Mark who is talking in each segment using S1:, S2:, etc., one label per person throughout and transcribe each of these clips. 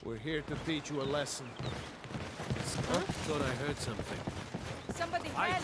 S1: We're here to teach you a lesson.
S2: Huh?
S1: Thought I heard something.
S2: Somebody help!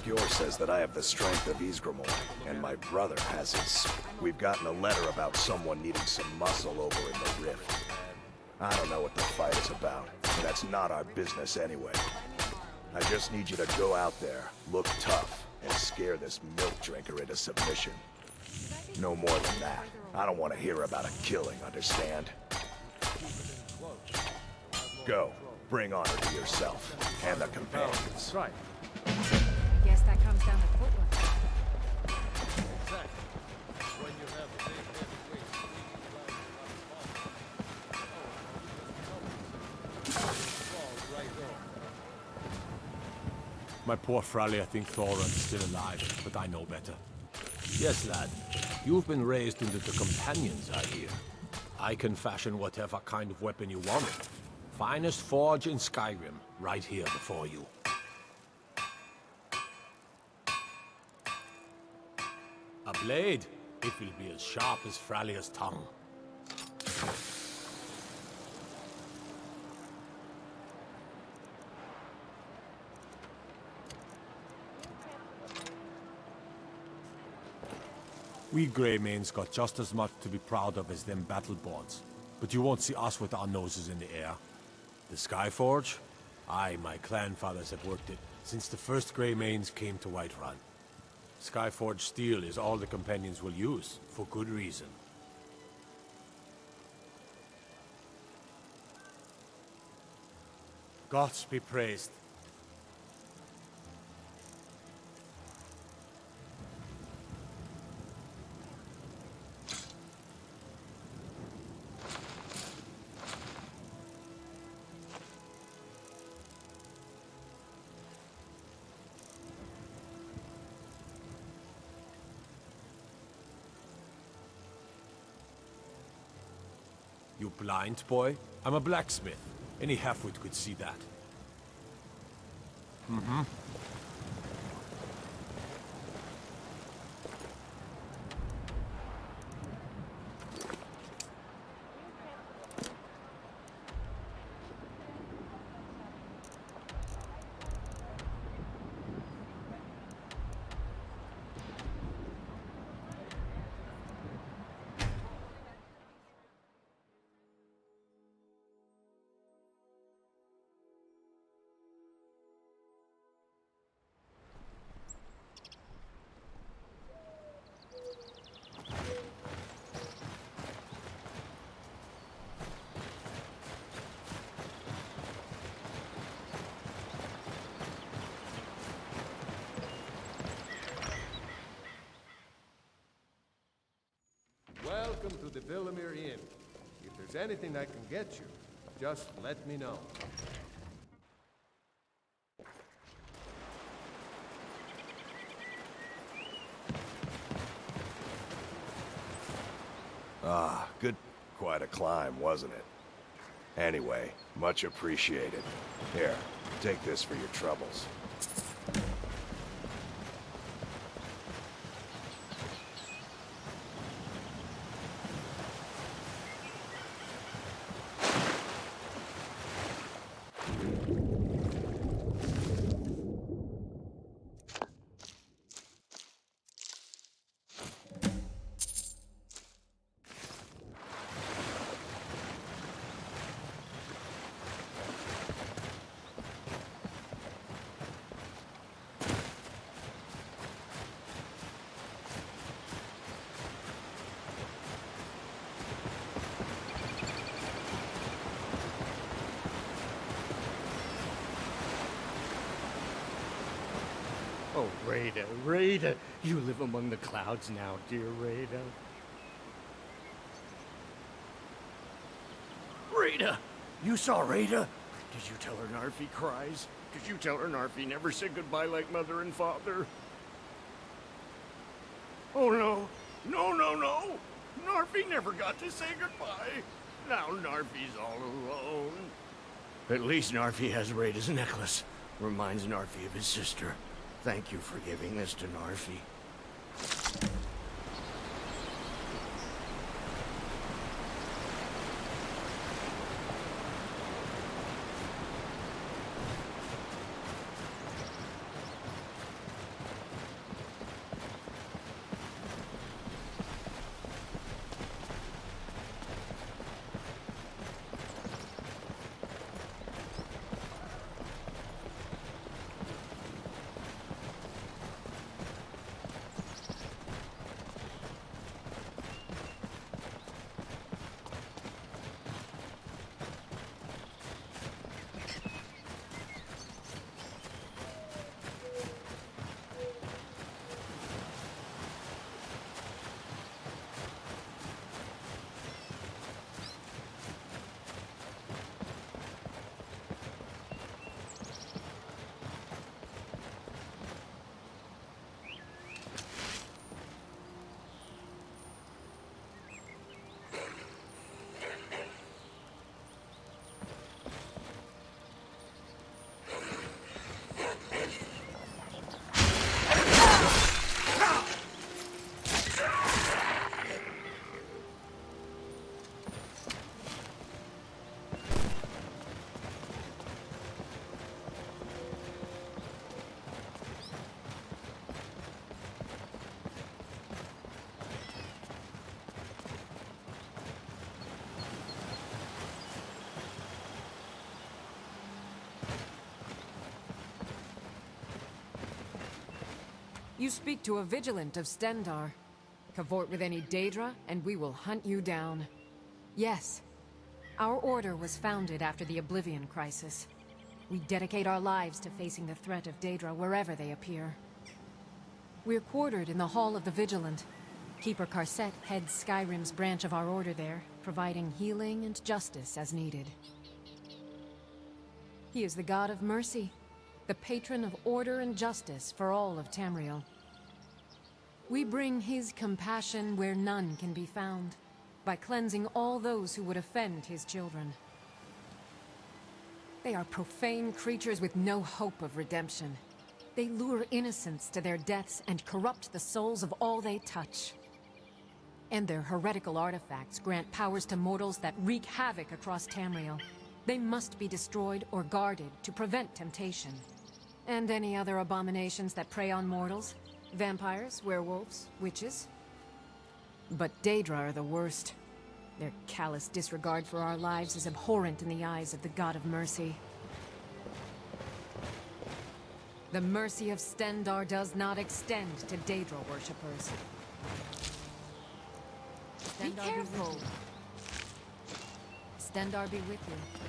S3: Skjor says that I have the strength of Ysgramor, and my brother has his. We've gotten a letter about someone needing some muscle over in the rift. I don't know what the fight is about, and that's not our business anyway. I just need you to go out there, look tough, and scare this milk drinker into submission. No more than that. I don't want to hear about a killing, understand? Go. Bring honor to yourself, and the companions.
S1: Right.
S2: I guess that comes down to footwork.
S1: Exactly. When you have a big heavyweight falls right on.
S4: My poor Fralia think Thoran's still alive, but I know better. Yes, lad. You've been raised into the companions, I hear. I can fashion whatever kind of weapon you want. Finest forge in Skyrim, right here before you. A blade. It will be as sharp as Fralia's tongue. We Greymanes got just as much to be proud of as them battle boards. But you won't see us with our noses in the air. The Skyforge? Aye, my clan fathers have worked it since the first Greymanes came to Whiterun. Skyforge steel is all the companions will use, for good reason. Gods be praised. You blind, boy? I'm a blacksmith. Any halfwit could see that.
S1: Welcome to the Villamere Inn. If there's anything I can get you, just let me know.
S3: Ah, good. Quite a climb, wasn't it? Anyway, much appreciated. Here, take this for your troubles.
S5: Oh, Rada, Rada, you live among the clouds now, dear Rada. Rada, you saw Rada? Did you tell her Narfi cries? Did you tell her Narfi never said goodbye like mother and father? Oh no, no. Narfi never got to say goodbye. Now Narfi's all alone. At least Narfi has Rada's necklace. Reminds Narfi of his sister. Thank you for giving this to Narfi.
S2: You speak to a vigilant of Stendar. Cavort with any Daedra, and we will hunt you down. Yes. Our order was founded after the Oblivion Crisis. We dedicate our lives to facing the threat of Daedra wherever they appear. We're quartered in the Hall of the Vigilant. Keeper Carset heads Skyrim's branch of our order there, providing healing and justice as needed. He is the god of mercy, the patron of order and justice for all of Tamriel. We bring his compassion where none can be found. by cleansing all those who would offend his children. They are profane creatures with no hope of redemption. They lure innocents to their deaths and corrupt the souls of all they touch. And their heretical artifacts grant powers to mortals that wreak havoc across Tamriel. They must be destroyed or guarded to prevent temptation. And any other abominations that prey on mortals? Vampires, werewolves, witches? But Daedra are the worst. Their callous disregard for our lives is abhorrent in the eyes of the God of Mercy. The mercy of Stendarr does not extend to Daedra worshippers.
S6: Be careful.
S2: Stendarr be with you.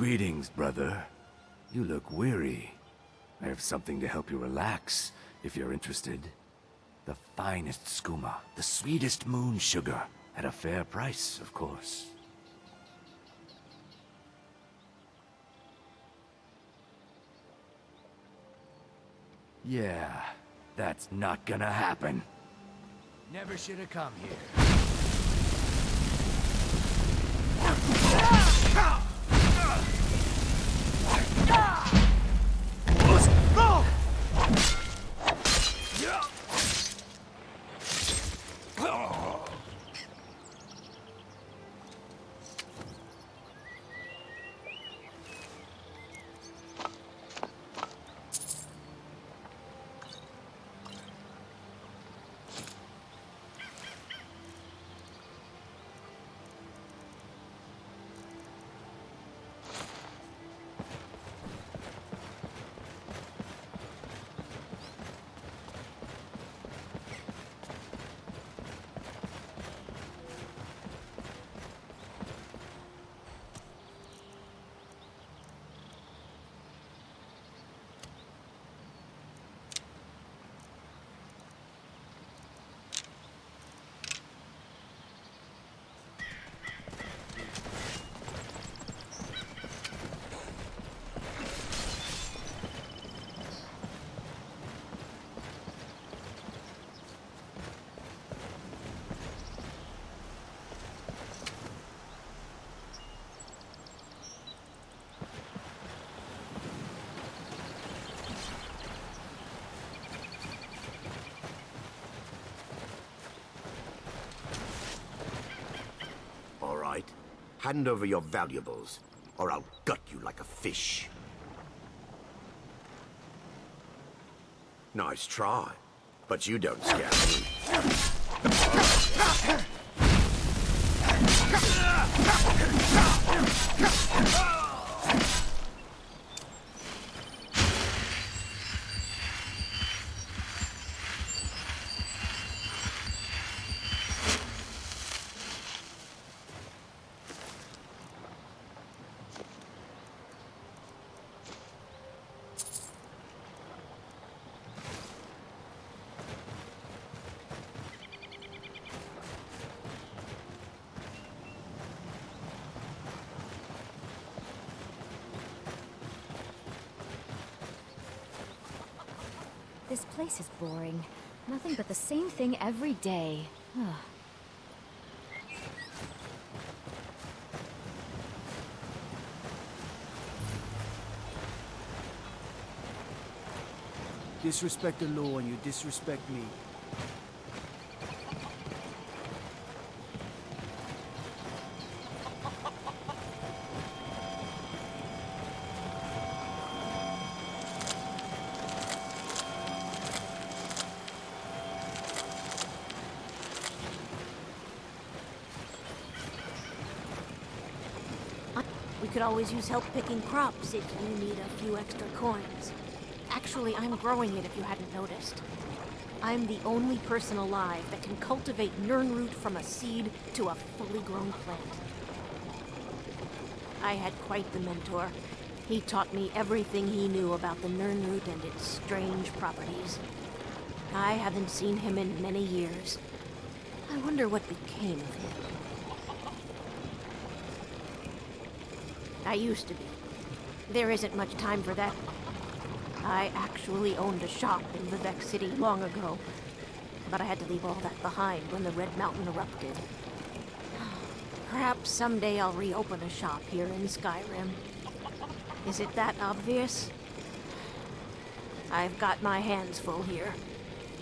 S7: Greetings, brother. You look weary. I have something to help you relax, if you're interested. The finest skooma, the sweetest moon sugar, at a fair price, of course. Yeah, that's not gonna happen. Never should have come here.
S8: Hand over your valuables, or I'll gut you like a fish. Nice try, but you don't scare me.
S6: This place is boring. Nothing but the same thing every day.
S9: Disrespect the law and you disrespect me.
S10: We could always use help picking crops if you need a few extra coins. Actually, I'm growing it if you hadn't noticed. I'm the only person alive that can cultivate nirnroot from a seed to a fully grown plant. I had quite the mentor. He taught me everything he knew about the nirnroot and its strange properties. I haven't seen him in many years. I wonder what became of him. I used to be. There isn't much time for that. I actually owned a shop in Vivek City long ago, but I had to leave all that behind when the Red Mountain erupted. Perhaps someday I'll reopen a shop here in Skyrim. Is it that obvious? I've got my hands full here.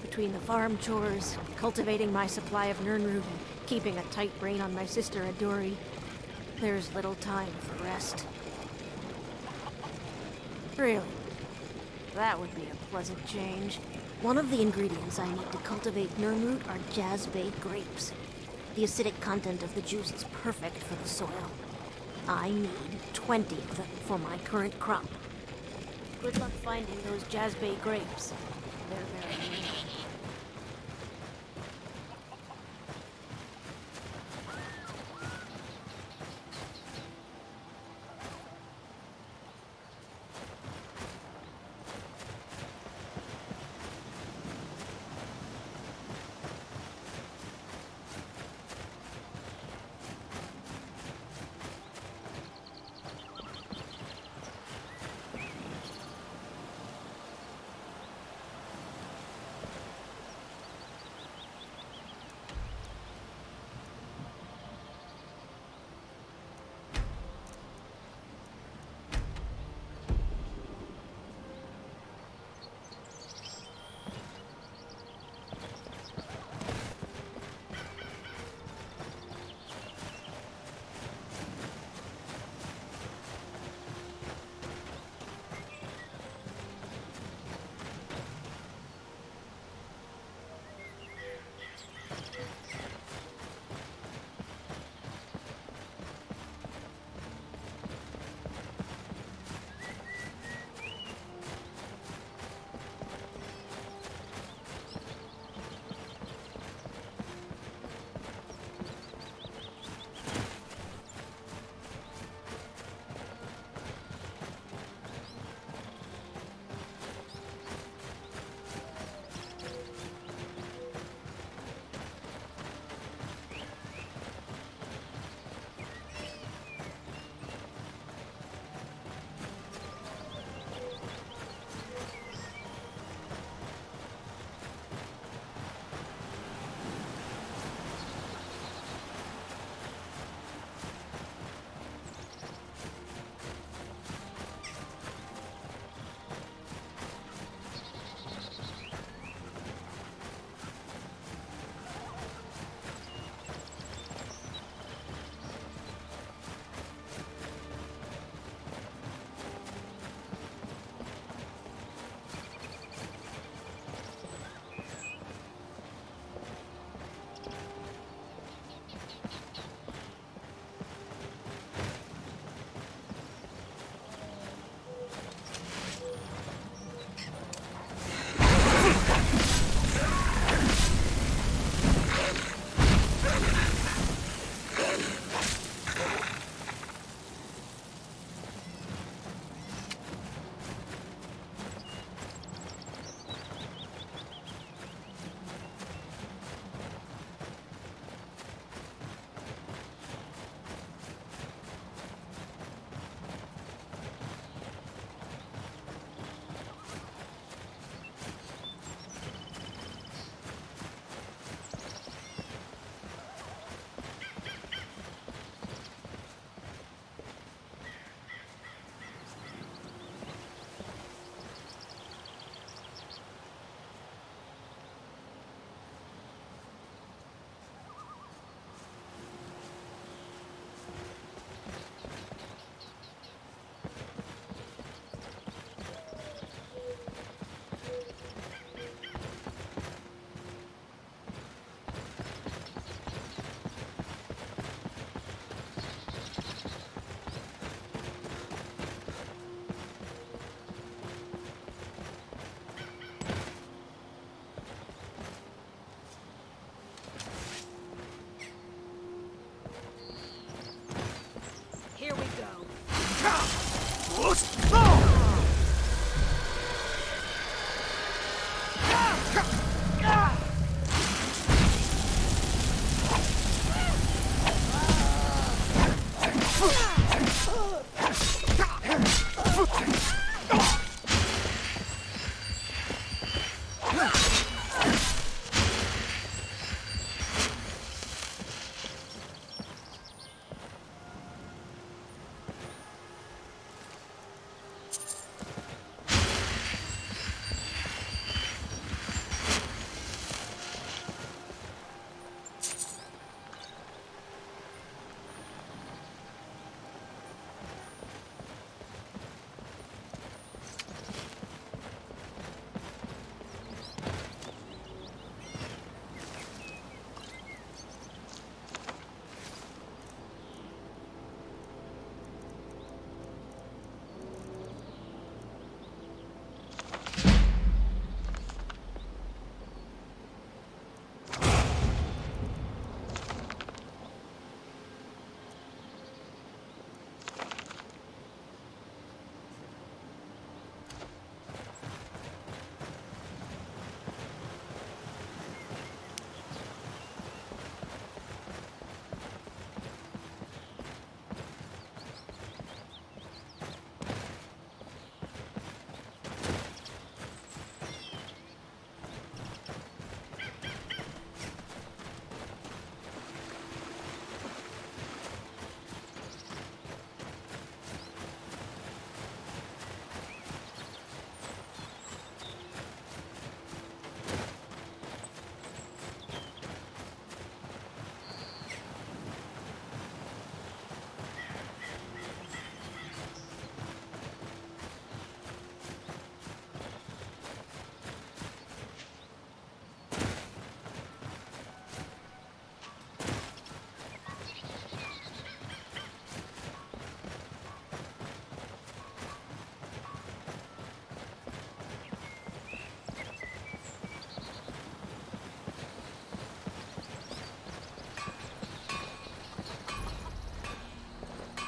S10: Between the farm chores, cultivating my supply of nirnroot, and keeping a tight rein on my sister Adori, there's little time for rest. Really, that would be a pleasant change. One of the ingredients I need to cultivate nirnroot are jazzbay grapes. The acidic content of the juice is perfect for the soil. I need 20 of them for my current crop. Good luck finding those jazzbay grapes. They're very rare.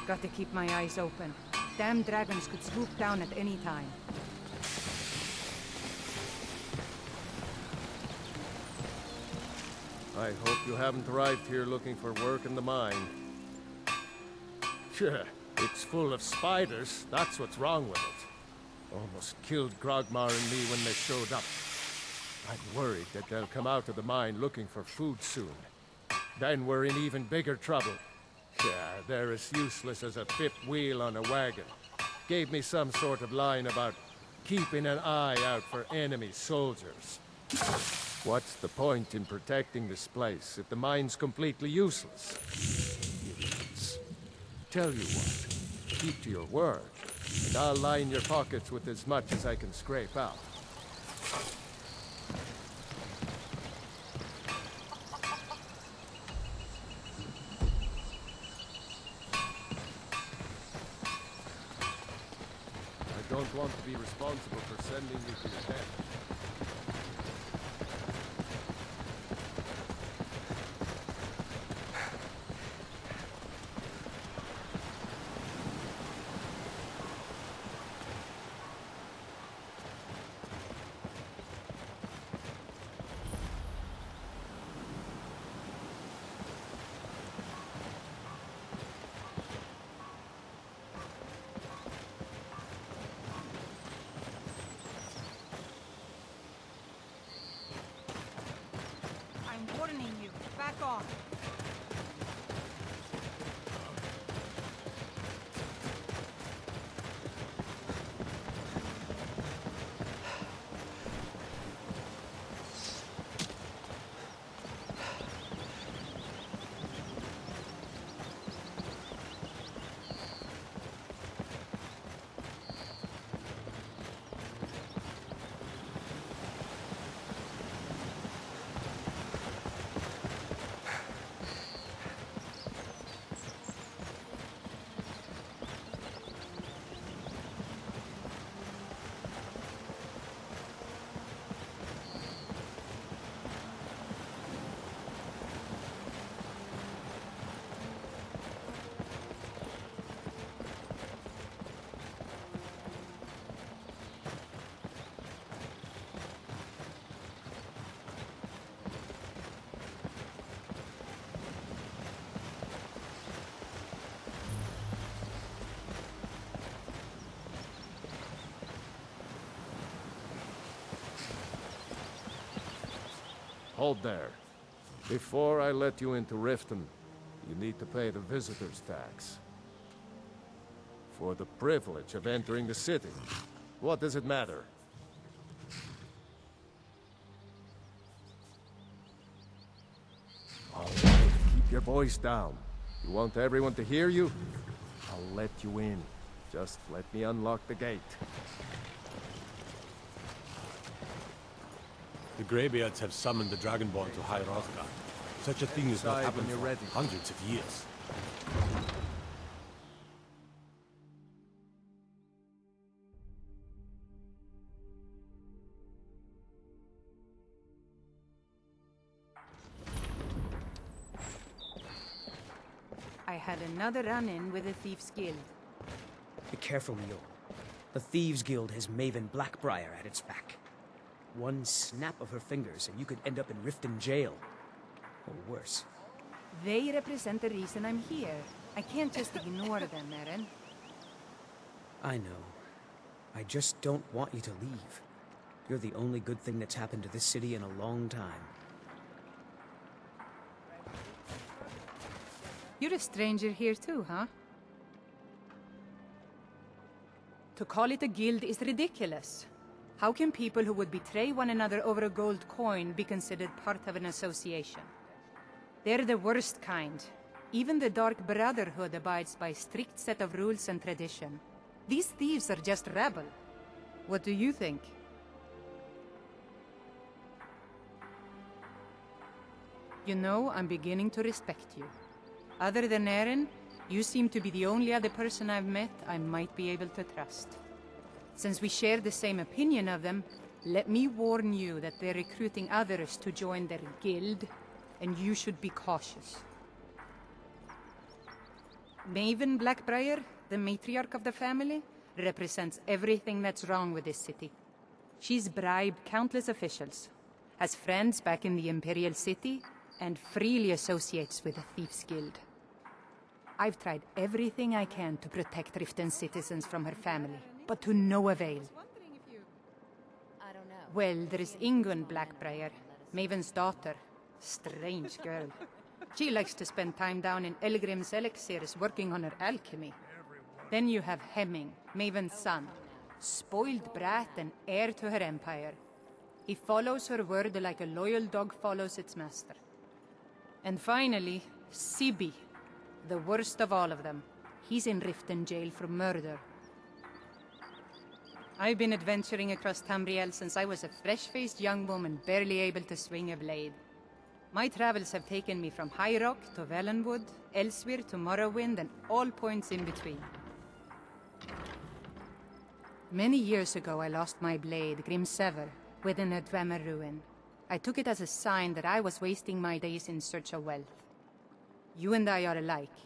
S11: Got to keep my eyes open. Damn dragons could swoop down at any time.
S1: I hope you haven't arrived here looking for work in the mine. Sure, it's full of spiders. That's what's wrong with it. Almost killed Grogmar and me when they showed up. I'm worried that they'll come out of the mine looking for food soon. Then we're in even bigger trouble. Yeah, they're as useless as a fifth wheel on a wagon. Gave me some sort of line about keeping an eye out for enemy soldiers. What's the point in protecting this place if the mine's completely useless? Idiots. Tell you what, keep to your word, and I'll line your pockets with as much as I can scrape out. I don't want to be responsible for sending you to your death.
S11: I'm warning you. Back off.
S1: hold there. Before I let you into Riften, you need to pay the visitor's tax. For the privilege of entering the city. What does it matter? All right, keep your voice down. You want everyone to hear you? I'll let you in. Just let me unlock the gate.
S4: The Greybeards have summoned the Dragonborn to High Hrothgar. Such a thing has not happened for hundreds of years.
S11: I had another run-in with the Thieves' Guild.
S9: Be careful, Mio. The Thieves Guild has Maven Blackbriar at its back. One snap of her fingers and you could end up in Riften jail. Or worse.
S11: They represent the reason I'm here. I can't just ignore them, Eren.
S9: I know. I just don't want you to leave. You're the only good thing that's happened to this city in a long time.
S11: You're a stranger here too, huh? To call it a guild is ridiculous. How can people who would betray one another over a gold coin be considered part of an association? They're the worst kind. Even the Dark Brotherhood abides by a strict set of rules and tradition. These thieves are just rabble. What do you think? You know, I'm beginning to respect you. Other than Eren, you seem to be the only other person I've met I might be able to trust. Since we share the same opinion of them, let me warn you that they're recruiting others to join their guild, and you should be cautious. Maven Blackbriar, the matriarch of the family, represents everything that's wrong with this city. She's bribed countless officials, has friends back in the Imperial City, and freely associates with the Thieves' Guild. I've tried everything I can to protect Riften's citizens from her family, but to no avail. Well, there is Ingun Blackbriar, Maven's daughter. Strange girl. She likes to spend time down in Elgrim's elixirs working on her alchemy. Then you have Hemming, Maven's son. Spoiled brat and heir to her empire. He follows her word like a loyal dog follows its master. And finally, Sibi, the worst of all of them. He's in Riften jail for murder. I've been adventuring across Tamriel since I was a fresh-faced young woman barely able to swing a blade. My travels have taken me from High Rock to Valenwood, Elsewhere to Morrowind, and all points in between. Many years ago I lost my blade, Grimsever, within a Dwemer ruin. I took it as a sign that I was wasting my days in search of wealth. You and I are alike.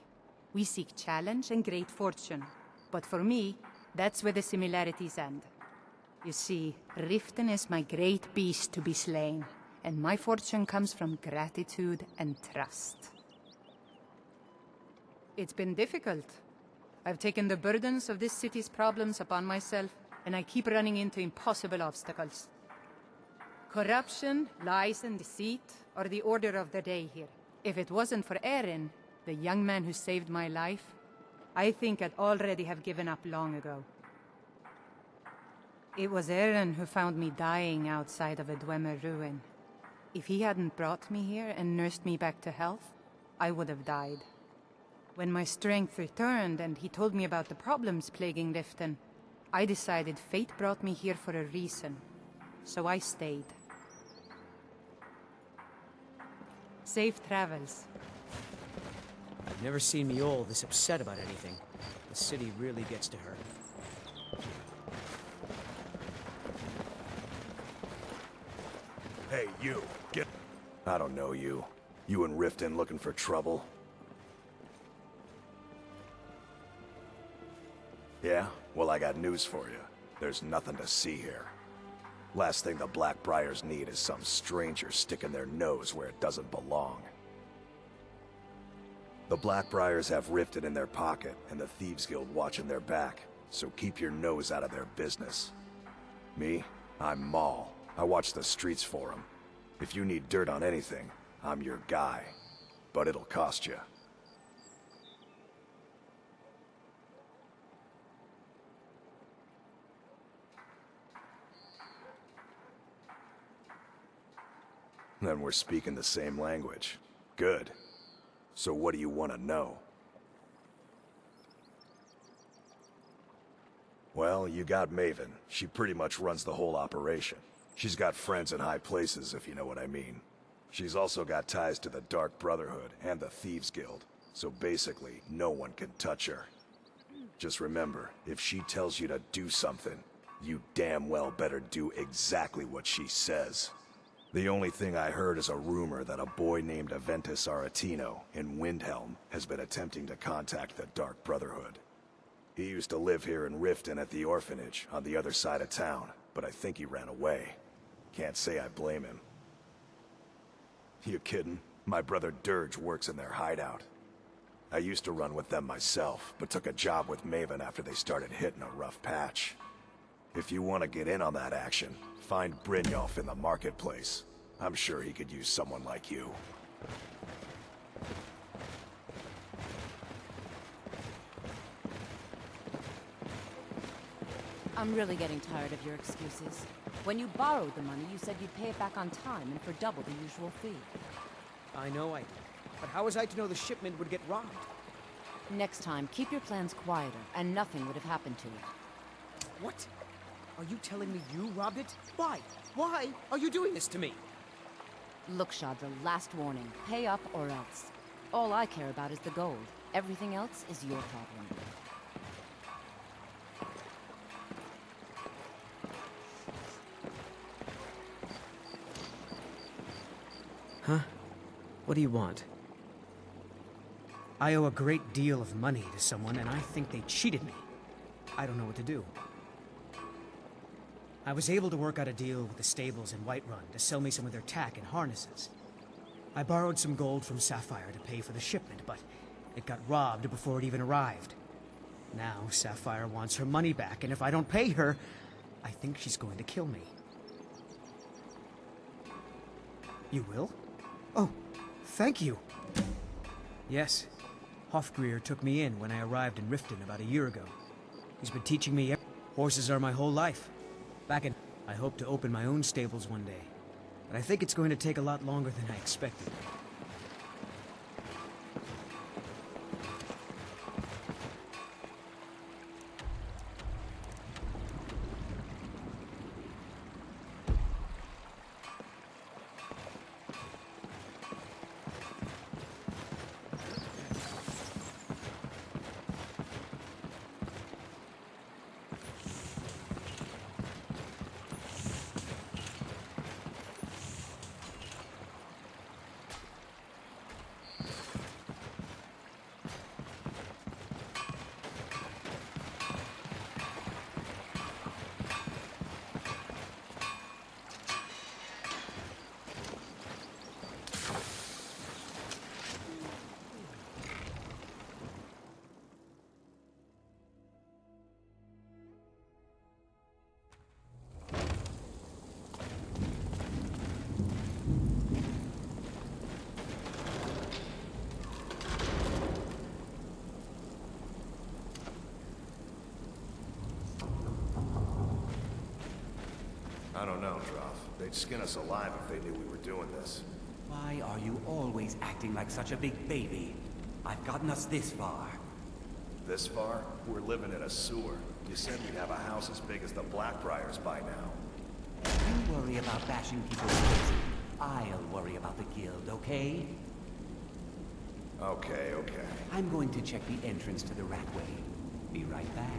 S11: We seek challenge and great fortune. But for me, that's where the similarities end. You see, Riften is my great beast to be slain, and my fortune comes from gratitude and trust. It's been difficult. I've taken the burdens of this city's problems upon myself, and I keep running into impossible obstacles. Corruption, lies, and deceit are the order of the day here. If it wasn't for Eren, the young man who saved my life, I think I'd already have given up long ago. It was Eren who found me dying outside of a Dwemer ruin. If he hadn't brought me here and nursed me back to health, I would have died. When my strength returned and he told me about the problems plaguing Riften, I decided fate brought me here for a reason, so I stayed. Safe travels.
S9: I've never seen Miol this upset about anything. The city really gets to her.
S3: Hey, you, get... I don't know you. You and Riften looking for trouble? Yeah? Well, I got news for you. There's nothing to see here. Last thing the Blackbriars need is some stranger sticking their nose where it doesn't belong. The Blackbriars have Riften in their pocket, and the Thieves Guild watching their back, so keep your nose out of their business. Me? I'm Maul. I watch the streets for them. If you need dirt on anything, I'm your guy. But it'll cost you. Then we're speaking the same language. Good. So what do you want to know? Well, you got Maven. She pretty much runs the whole operation. She's got friends in high places, if you know what I mean. She's also got ties to the Dark Brotherhood and the Thieves Guild. So basically, no one can touch her. Just remember, if she tells you to do something, you damn well better do exactly what she says. The only thing I heard is a rumor that a boy named Aventus Aretino in Windhelm has been attempting to contact the Dark Brotherhood. He used to live here in Riften at the orphanage on the other side of town, but I think he ran away. Can't say I blame him. You kidding? My brother Dirge works in their hideout. I used to run with them myself, but took a job with Maven after they started hitting a rough patch. If you want to get in on that action, find Brynjolf in the marketplace. I'm sure he could use someone like you.
S12: I'm really getting tired of your excuses. When you borrowed the money, you said you'd pay it back on time and for double the usual fee.
S9: I know I did. But how was I to know the shipment would get robbed?
S12: Next time, keep your plans quieter, and nothing would have happened to it.
S9: What? Are you telling me you robbed it? Why? Why are you doing this to me?
S12: Look, Shadra, last warning. Pay up or else. All I care about is the gold. Everything else is your problem.
S9: Huh? What do you want? I owe a great deal of money to someone, and I think they cheated me. I don't know what to do. I was able to work out a deal with the stables in Whiterun to sell me some of their tack and harnesses. I borrowed some gold from Sapphire to pay for the shipment, but it got robbed before it even arrived. Now Sapphire wants her money back, and if I don't pay her, I think she's going to kill me. You will? Oh, thank you. Yes, Hofgrir took me in when I arrived in Riften about a year ago. He's been teaching me horses are my whole life. I hope to open my own stables one day, but I think it's going to take a lot longer than I expected.
S3: I don't know, Droth. They'd skin us alive if they knew we were doing this.
S13: Why are you always acting like such a big baby? I've gotten us this far.
S3: This far? We're living in a sewer. You said we'd have a house as big as the Blackbriars by now.
S13: You worry about bashing people's heads. I'll worry about the guild, okay?
S3: Okay.
S13: I'm going to check the entrance to the Ratway. Be right back.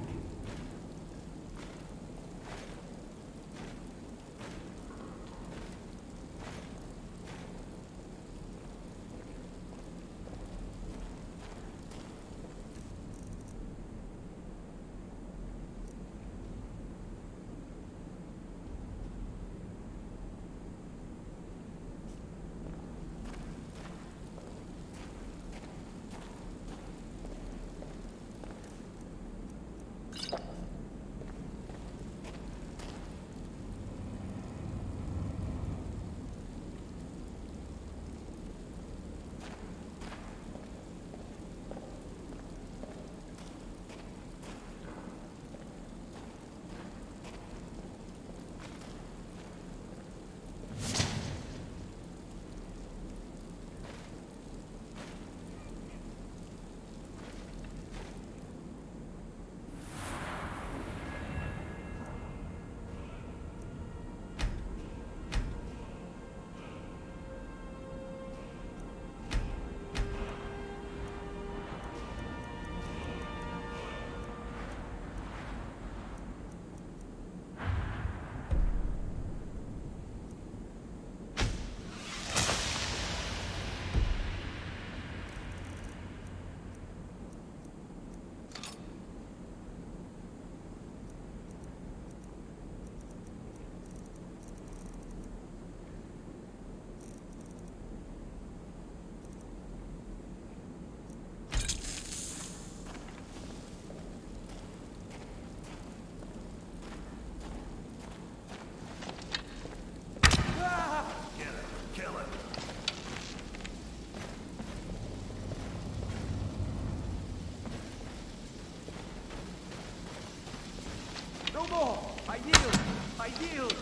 S13: more! I yield! I yield!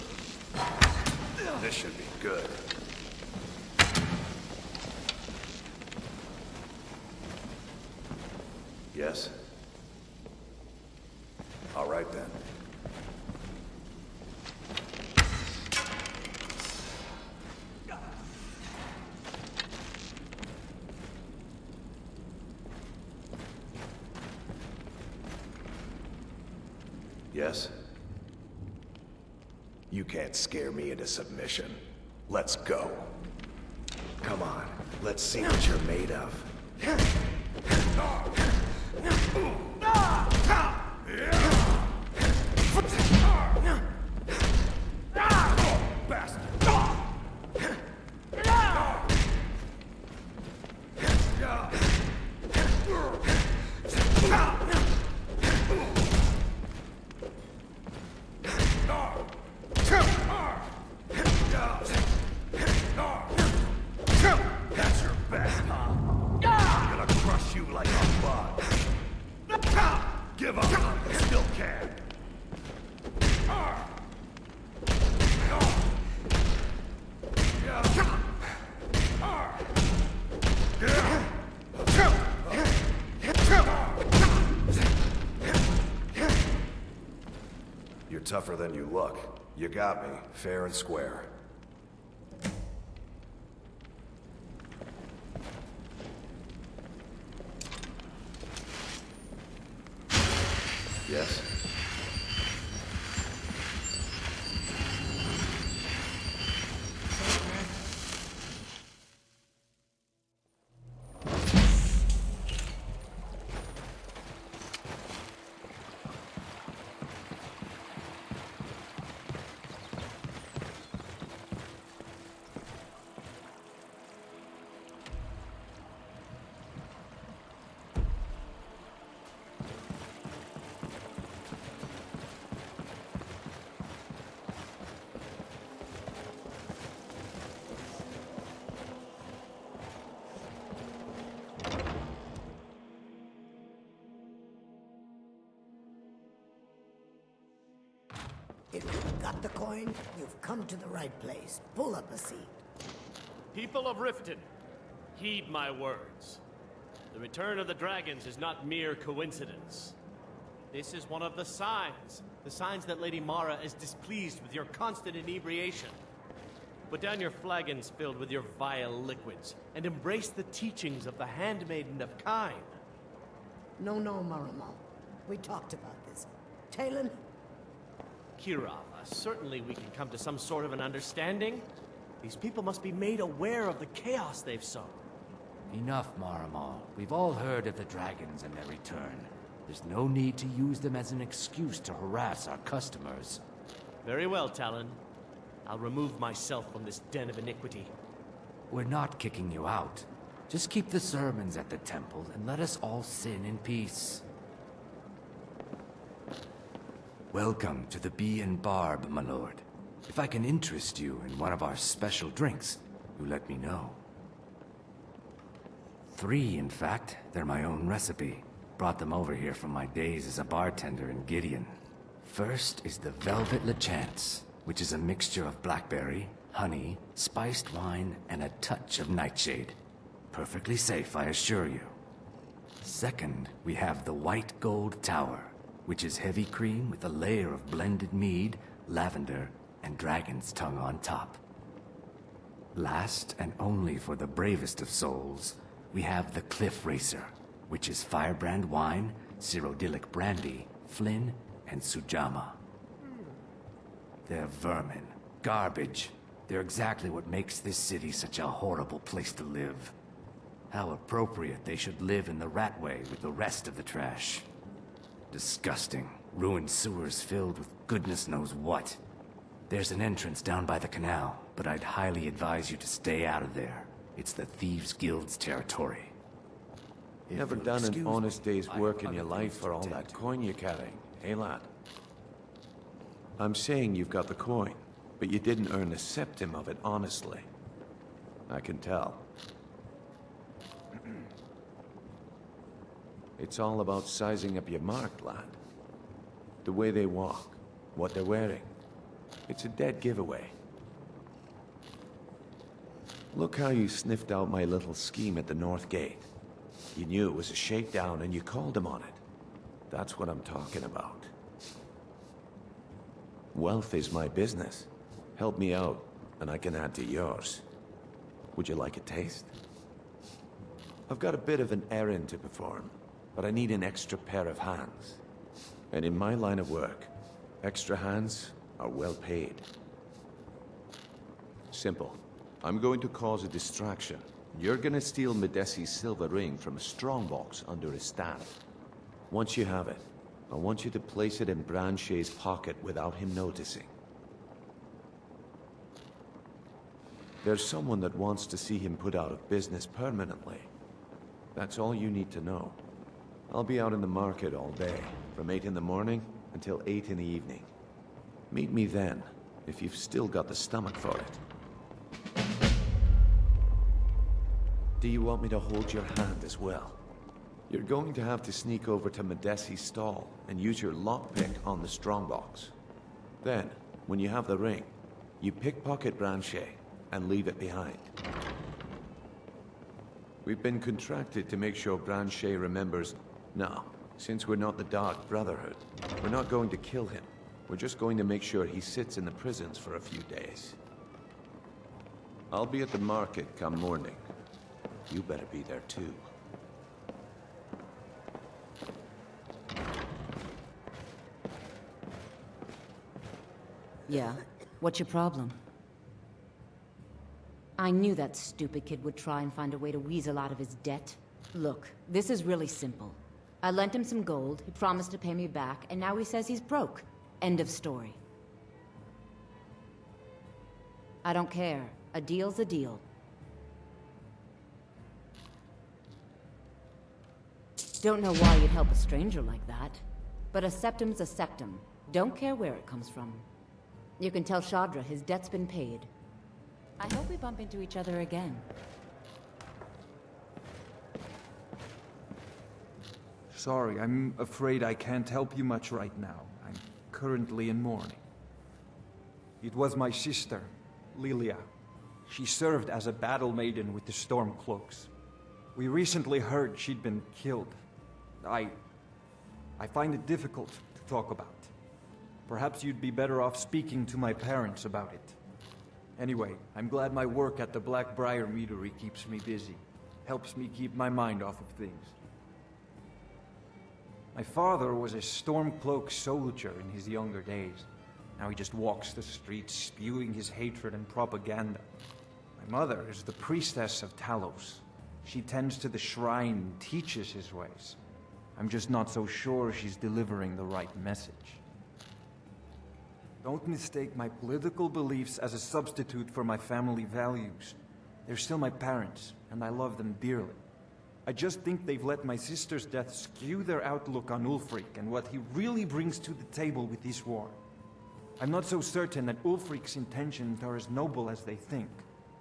S3: This should be good. Yes? All right then. Yes? You can't scare me into submission. Let's go. Come on, let's see what you're made of. That's your best. I'm gonna crush you like a bug. Give up, you still can. You're tougher than you look. You got me, fair and square. Yes?
S14: If you've got the coin, you've come to the right place. Pull up a seat.
S15: People of Riften, heed my words. The return of the dragons is not mere coincidence. This is one of the signs that Lady Mara is displeased with your constant inebriation. Put down your flagons filled with your vile liquids, and embrace the teachings of the Handmaiden of Kine.
S14: No, Marama. We talked about this. Talon?
S15: Kirava, certainly we can come to some sort of an understanding. These people must be made aware of the chaos they've sown.
S7: Enough, Maramal. We've all heard of the dragons and their return. There's no need to use them as an excuse to harass our customers.
S15: Very well, Talon. I'll remove myself from this den of iniquity.
S7: We're not kicking you out. Just keep the sermons at the temple and let us all sin in peace. Welcome to the Bee and Barb, my lord. If I can interest you in one of our special drinks, you let me know. 3, in fact. They're my own recipe. Brought them over here from my days as a bartender in Gideon. First is the Velvet Lechance, which is a mixture of blackberry, honey, spiced wine, and a touch of nightshade. Perfectly safe, I assure you. Second, we have the White Gold Tower, which is heavy cream with a layer of blended mead, lavender, and dragon's tongue on top. Last, and only for the bravest of souls, we have the Cliff Racer, which is firebrand wine, Cyrodiilic brandy, Flynn, and Sujama. They're vermin. Garbage. They're exactly what makes this city such a horrible place to live. How appropriate they should live in the Ratway with the rest of the trash. Disgusting. Ruined sewers filled with goodness knows what. There's an entrance down by the canal, but I'd highly advise you to stay out of there. It's the Thieves' Guild's territory.
S16: You never done an honest day's work in your life for all that coin you're carrying, eh, lad? I'm saying you've got the coin, but you didn't earn a septim of it honestly. I can tell. It's all about sizing up your mark, lad. The way they walk, what they're wearing. It's a dead giveaway. Look how you sniffed out my little scheme at the North Gate. You knew it was a shakedown and you called him on it. That's what I'm talking about. Wealth is my business. Help me out, and I can add to yours. Would you like a taste? I've got a bit of an errand to perform, but I need an extra pair of hands. And in my line of work, extra hands are well paid. Simple. I'm going to cause a distraction. You're gonna steal Medesi's silver ring from a strongbox under his staff. Once you have it, I want you to place it in Branche's pocket without him noticing. There's someone that wants to see him put out of business permanently. That's all you need to know. I'll be out in the market all day, from 8 in the morning until 8 in the evening. Meet me then, if you've still got the stomach for it. Do you want me to hold your hand as well? You're going to have to sneak over to Medesi's stall and use your lockpick on the strongbox. Then, when you have the ring, you pickpocket Branche and leave it behind. We've been contracted to make sure Branche remembers... No, since we're not the Dark Brotherhood, we're not going to kill him. We're just going to make sure he sits in the prisons for a few days. I'll be at the market come morning. You better be there too.
S12: Yeah? What's your problem? I knew that stupid kid would try and find a way to weasel out of his debt. Look, this is really simple. I lent him some gold, he promised to pay me back, and now he says he's broke. End of story. I don't care. A deal's a deal. Don't know why you'd help a stranger like that. But a septum's a septum. Don't care where it comes from. You can tell Shadra his debt's been paid. I hope we bump into each other again.
S17: Sorry, I'm afraid I can't help you much right now. I'm currently in mourning. It was my sister, Lilia. She served as a battle maiden with the Stormcloaks. We recently heard she'd been killed. I find it difficult to talk about. Perhaps you'd be better off speaking to my parents about it. Anyway, I'm glad my work at the Blackbriar Meadery keeps me busy. Helps me keep my mind off of things. My father was a Stormcloak soldier in his younger days. Now he just walks the streets spewing his hatred and propaganda. My mother is the priestess of Talos. She tends to the shrine and teaches his ways. I'm just not so sure she's delivering the right message. Don't mistake my political beliefs as a substitute for my family values. They're still my parents, and I love them dearly. I just think they've let my sister's death skew their outlook on Ulfric and what he really brings to the table with this war. I'm not so certain that Ulfric's intentions are as noble as they think.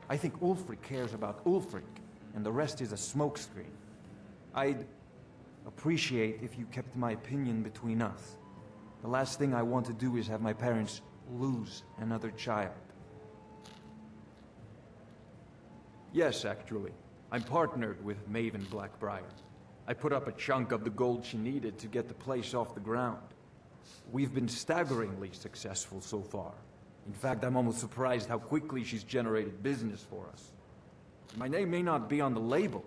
S17: I think Ulfric cares about Ulfric, and the rest is a smokescreen. I'd appreciate if you kept my opinion between us. The last thing I want to do is have my parents lose another child. Yes, actually. I'm partnered with Maven Blackbriar. I put up a chunk of the gold she needed to get the place off the ground. We've been staggeringly successful so far. In fact, I'm almost surprised how quickly she's generated business for us. My name may not be on the label,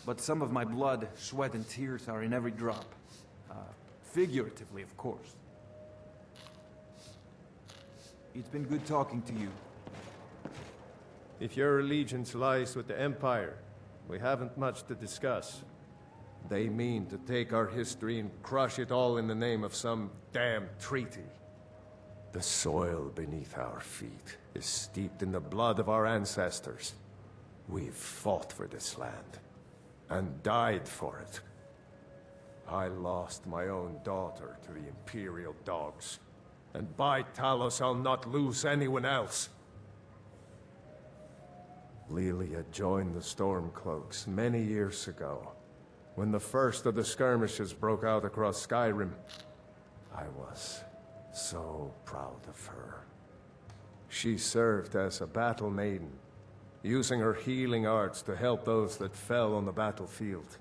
S17: but some of my blood, sweat, and tears are in every drop. Figuratively, of course. It's been good talking to you.
S1: If your allegiance lies with the Empire, we haven't much to discuss. They mean to take our history and crush it all in the name of some damn treaty. The soil beneath our feet is steeped in the blood of our ancestors. We've fought for this land, and died for it. I lost my own daughter to the Imperial dogs, and by Talos I'll not lose anyone else. Lilia joined the Stormcloaks many years ago, when the first of the skirmishes broke out across Skyrim. I was So proud of her. She served as a battle maiden, using her healing arts to help those that fell on the battlefield.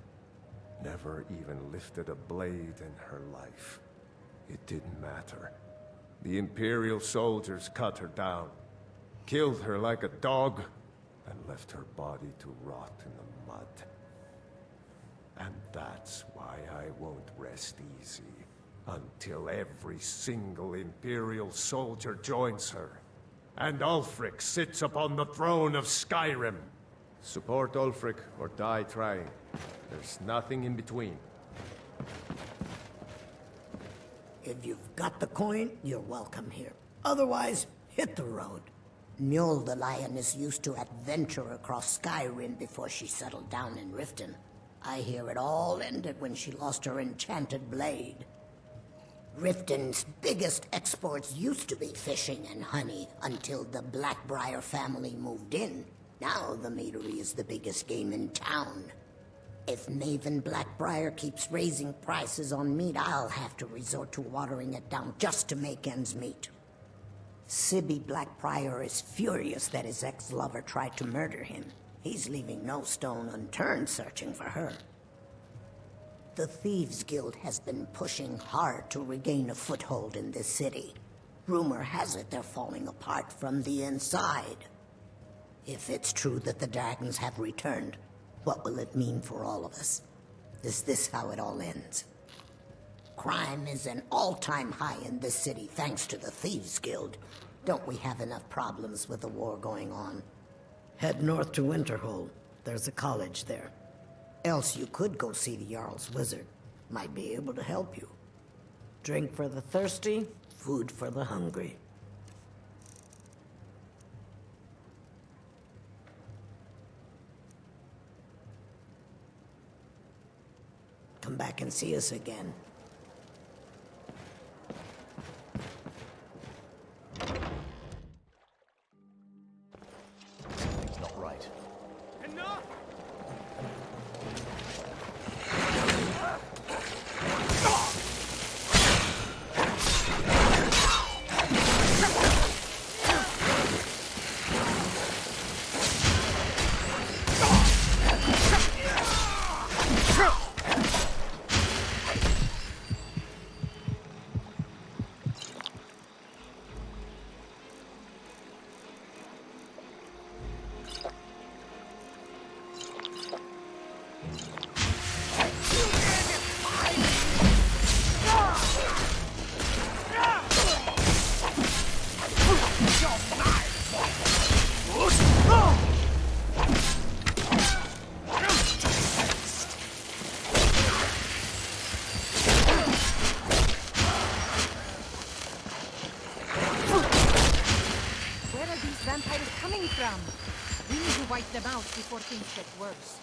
S1: Never even lifted a blade in her life. It didn't matter. The Imperial soldiers cut her down, killed her like a dog, and left her body to rot in the mud. And that's why I won't rest easy until every single Imperial soldier joins her, and Ulfric sits upon the throne of Skyrim. Support Ulfric or die trying. There's nothing in between.
S14: If you've got the coin, you're welcome here. Otherwise, hit the road. Mjol the Lioness used to adventure across Skyrim before she settled down in Riften. I hear it all ended when she lost her enchanted blade. Riften's biggest exports used to be fishing and honey until the Blackbriar family moved in. Now the meadery is the biggest game in town. If Maven Blackbriar keeps raising prices on meat, I'll have to resort to watering it down just to make ends meet. Sibby Blackbriar is furious that his ex-lover tried to murder him. He's leaving no stone unturned searching for her. The Thieves Guild has been pushing hard to regain a foothold in this city. Rumor has it they're falling apart from the inside. If it's true that the dragons have returned, what will it mean for all of us? Is this how it all ends? Crime is an all-time high in this city thanks to the Thieves Guild. Don't we have enough problems with the war going on? Head north to Winterhold. There's a college there. Else you could go see the Jarl's wizard. Might be able to help you. Drink for the thirsty, food for the hungry. Come back and see us again.
S8: Something's not right.
S5: Enough!
S11: Vampires coming from? We need to wipe them out before things get worse.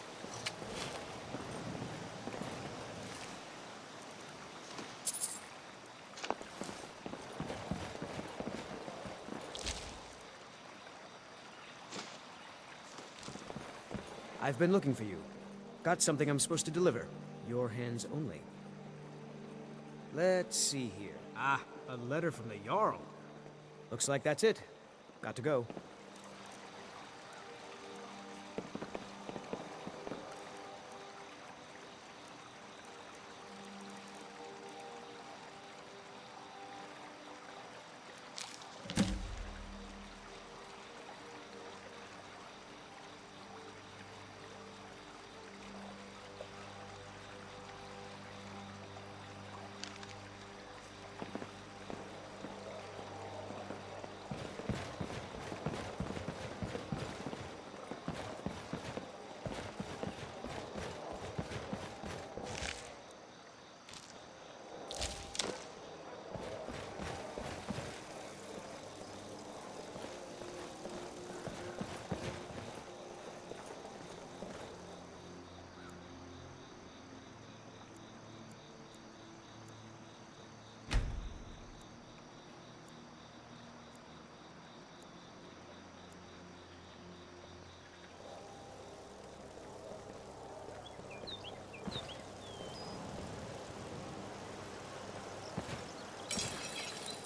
S9: I've been looking for you. Got something I'm supposed to deliver. Your hands only. Let's see here. Ah, a letter from the Jarl. Looks like that's it. Got to go.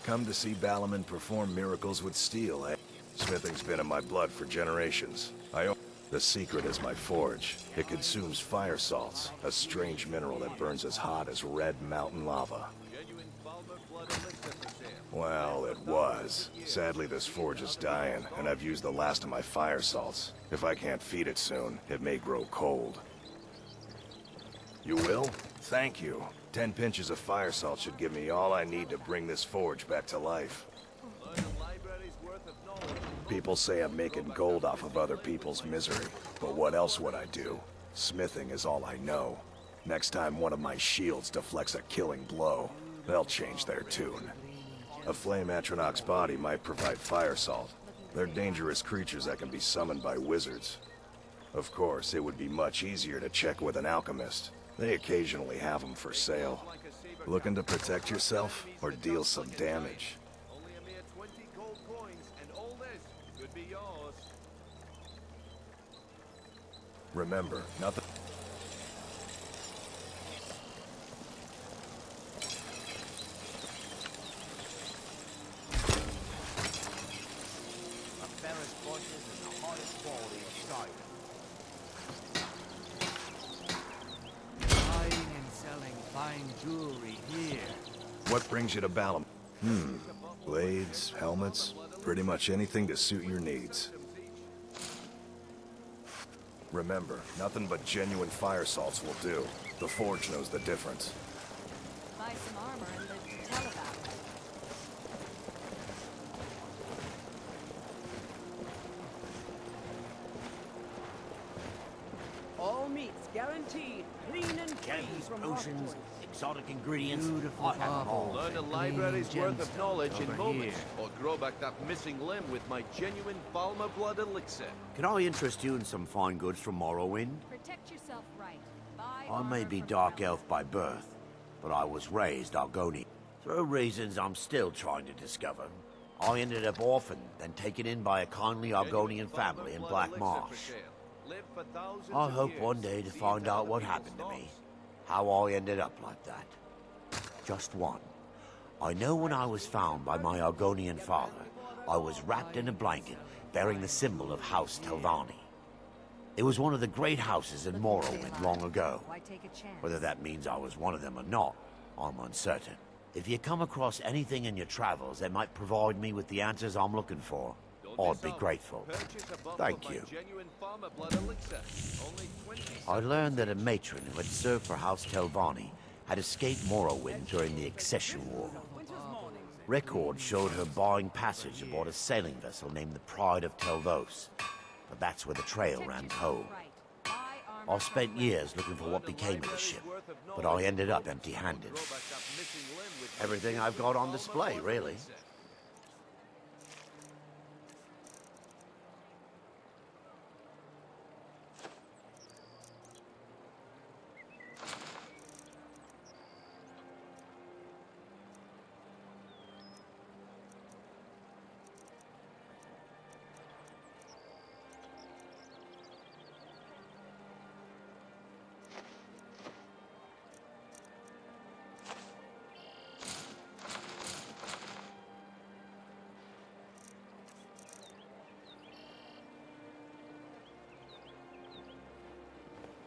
S3: Come to see Balaman perform miracles with steel, eh? Smithing's been in my blood for generations. The secret is my forge. It consumes fire salts, a strange mineral that burns as hot as red mountain lava. Well, it was. Sadly, this forge is dying, and I've used the last of my fire salts. If I can't feed it soon, it may grow cold. You will? Thank you. 10 pinches of fire salt should give me all I need to bring this forge back to life. People say I'm making gold off of other people's misery, but what else would I do? Smithing is all I know. Next time one of my shields deflects a killing blow, they'll change their tune. A flame Atronach's body might provide fire salt. They're dangerous creatures that can be summoned by wizards. Of course, it would be much easier to check with an alchemist. They occasionally have them for sale. Looking to protect yourself or deal some damage? Remember, nothing... What brings you to Balam? Blades, helmets, pretty much anything to suit your needs. Remember, nothing but genuine fire salts will do. The forge knows the difference.
S2: Buy some armor and live to tell about it.
S18: All meats guaranteed, clean and free from
S8: Oceans, exotic ingredients.
S18: Beautiful
S8: I have them all.
S19: Learn a library's worth of knowledge in moments, or grow back that missing limb with my genuine Balmer blood elixir.
S8: Can I interest you in some fine goods from Morrowind?
S2: Protect yourself right.
S8: I may be Dark Elf by birth, but I was raised Argonian. Through reasons I'm still trying to discover, I ended up orphaned, then taken in by a kindly Argonian family in Black Marsh. I hope one day to find out what happened to me, how I ended up like that. Just one. I know when I was found by my Argonian father, I was wrapped in a blanket bearing the symbol of House Telvanni. It was one of the great houses in Morrowind long ago. Whether that means I was one of them or not, I'm uncertain. If you come across anything in your travels that might provide me with the answers I'm looking for, I'd be grateful. Thank you. I learned that a matron who had served for House Telvanni had escaped Morrowind during the Accession War. Records showed her buying passage aboard a sailing vessel named the Pride of Telvos, but that's where the trail ran cold. I spent years looking for what became of the ship, but I ended up empty-handed. Everything I've got on display, really.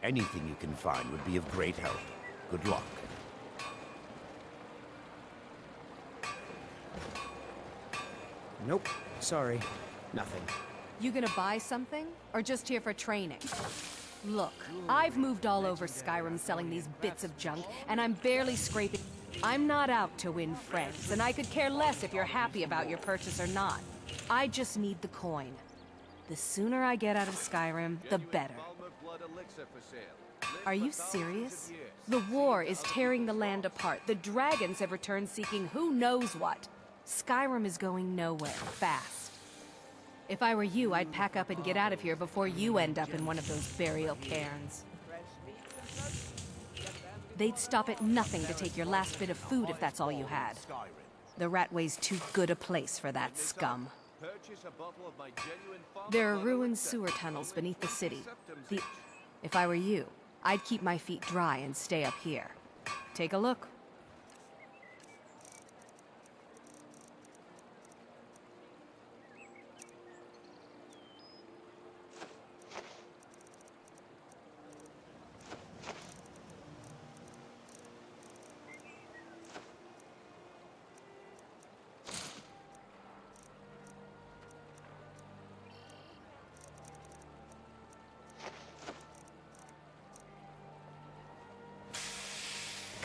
S8: Anything you can find would be of great help. Good luck.
S9: Nope. Sorry. Nothing.
S2: You gonna buy something? Or just here for training? Look, I've moved all over Skyrim selling these bits of junk, and I'm barely scraping. I'm not out to win friends, and I could care less if you're happy about your purchase or not. I just need the coin. The sooner I get out of Skyrim, the better. Are you serious? The war is tearing the land apart. The dragons have returned seeking who knows what. Skyrim is going nowhere, fast. If I were you, I'd pack up and get out of here before you end up in one of those burial cairns. They'd stop at nothing to take your last bit of food if that's all you had. The Ratway's too good a place for that scum. There are ruined sewer tunnels beneath the city. If I were you, I'd keep my feet dry and stay up here. Take a look.